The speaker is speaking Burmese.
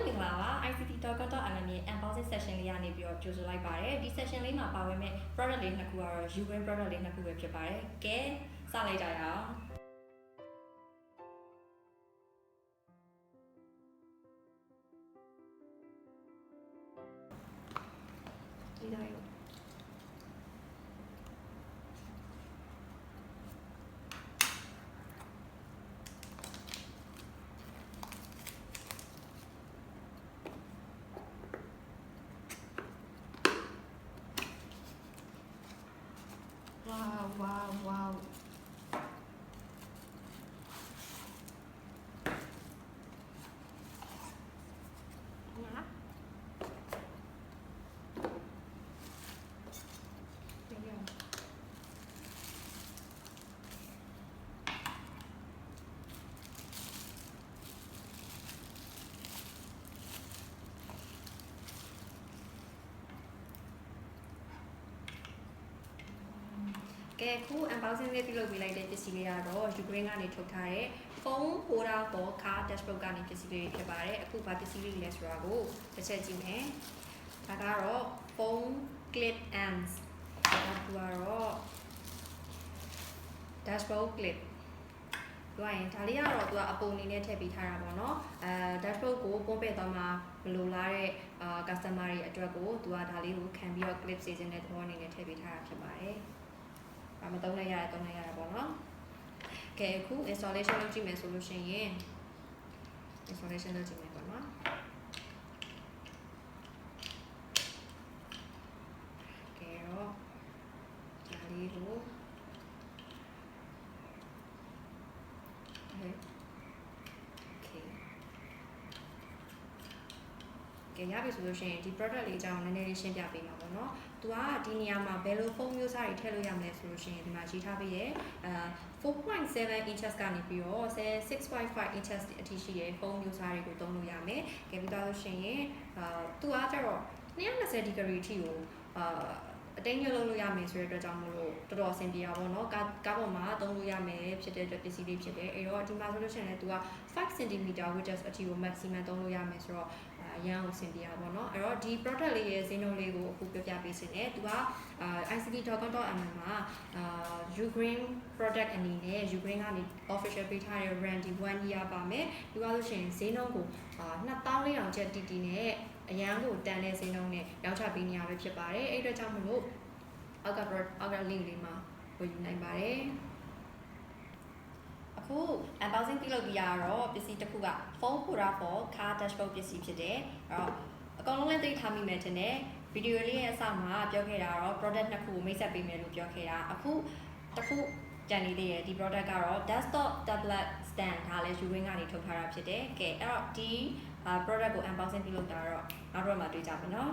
မင်္ဂလာပါ ICT talk.mm ရဲ့ unboxing session လေးကနေပြီးတော့ကြိုဆိုလိုက်ပါတယ်ဒီ session လေးမှာပါဝင်မဲ့ product လေးနှစ်ခုကတော့ Ugreen product လေးနှစ်ခုပဲဖြစ်ပါတယ်ကဲစလိုက်ကြရအောင်ဒီတိုင်းWow. Yeah. There you go. Okay, cool. Unboxing လေးပြုလုပ်ပေးလိုက်တဲ့ပစ္စည်းလေးကတော့ Ugreen ကနေထုတ်ထားတဲ့ phone holder for car dashboard ကနေပစ္စည်းလေးဖြစ်ပါတယ်အခုဘာပစ္စည်းလေးလဲဆိုတာကိုတစ်ချက်ကြည့်မယ်ဒါကတော့ phone clip ends ဒါကတော့ dashboard clip ပြောရင်ဒါလေးကတော့သူကအပုံအနေနဲ့ထည့်ပေးထားတာပေါ့နော်dashboard ကိုပုံပဲ့သွားမှာမလိုလားတဲ့customer တွေအတွက်ကိုသူကဒါလေးကိုခံပြီးတော့ clip စီစဉ်တဲ့သဘောအနေနဲ့ထည့်ပေးထားတာဖြစ်ပါတယ်မတုံးလိုက်ရတယ်တုံးလိုက်ရတာပေါ့နော်ကဲအခု installation လုပ်ကြည့်မယ်ဆိုလို့ရှိရင် installation လုပ်ကြည့်မယ်ပေါ့နော်ကဲတော့ဒါလေးကိုကဲရပြီဆိုလို့ရှိရင်ဒီ product လေးအကြောင်းနည်းနည်းလေးရှင်းပြပေးမှာပေါ့နော်။သူကဒီနေရာမှာဘယ်လိုဖုန်းမျိုးစားတွေထည့်လို့ရမလဲဆိုလို့ရှိရင်ဒီမှာရေးထားပေးရဲ့4.7 inches ကနေပြီးတော့6.5 inches အထိရှိတဲ့ဖုန်းမျိုးစားတွေကိုသုံးလို့ရမယ်။ကဲပြီးတော့လို့ရှိရင်သူကကျတော့220 degree အထိကိုအတင်းညှို့လုပ်လို့ရမယ်ဆိုတဲ့အတွက်ကြောင့်မို့လို့တော်တော်အဆင်ပြေတာပေါ့နော်ကားပေါ်မှာသုံးလို့ရမယ်ဖြစ်တဲ့အတွက်ပစ္စည်းလေးဖြစ်တယ်အဲ့တော့ဒီမှာဆိုလို့ရှိရင်လည်းသူက5 cm width အထိကို maximum သုံးလို့ရမယ်ဆိုတော့ရန်ကိုအဆင်ပြေတာပေါ့နော်အဲ့တော့ဒီ product လေးရဲ့ဈေးနှုန်းလေးကိုအခုပြောပြပေးစင်တယ်သူကICT.com.mm မှာUgreen product အနေနဲ့ Ugreen ကနေ official ပေးထားတဲ့ warranty 1 year ပါမယ်ဒီကဆိုရှင်ဈေးနှုန်းကို2400ကျပ်တီတီနဲ့အရန်ကိုတန်တဲ့ဈေးနှုန်းနဲ့ရောင်းချပေးနေရပဲဖြစ်ပါတယ်အဲ့အတွက်ကြောင့်မလို့အောက်က link လေးမှာဝယ်ယူနိုင်ပါတယ်အခု unboxing ပြုလုပ်ပြီးရတော့ပစ္စည်းတစ်ခုက phone holder for car dashboard ပစ္စည်းဖြစ်တယ်အဲ့တော့အကောင်လုံးလည်းသိထားမိမယ်ထင်တယ်ဗီဒီယိုလေးရဲ့အစမှာပြောခဲ့တာတော့ product နှစ်ခုကိုမိတ်ဆက်ပေးမယ်လို့ပြောခဲ့တာအခုတစ်ခုကြံနေသေးတယ်ဒီ product ကတော့ desktop tablet stand ဒါလည်း Ugreen ကနေထုတ်ထားတာဖြစ်တယ်ကဲအဲ့တော့ဒီproduct ကို unboxing ပြုလုပ်တာတော့နောက်တော့မှတွေ့ကြပါမယ်နော်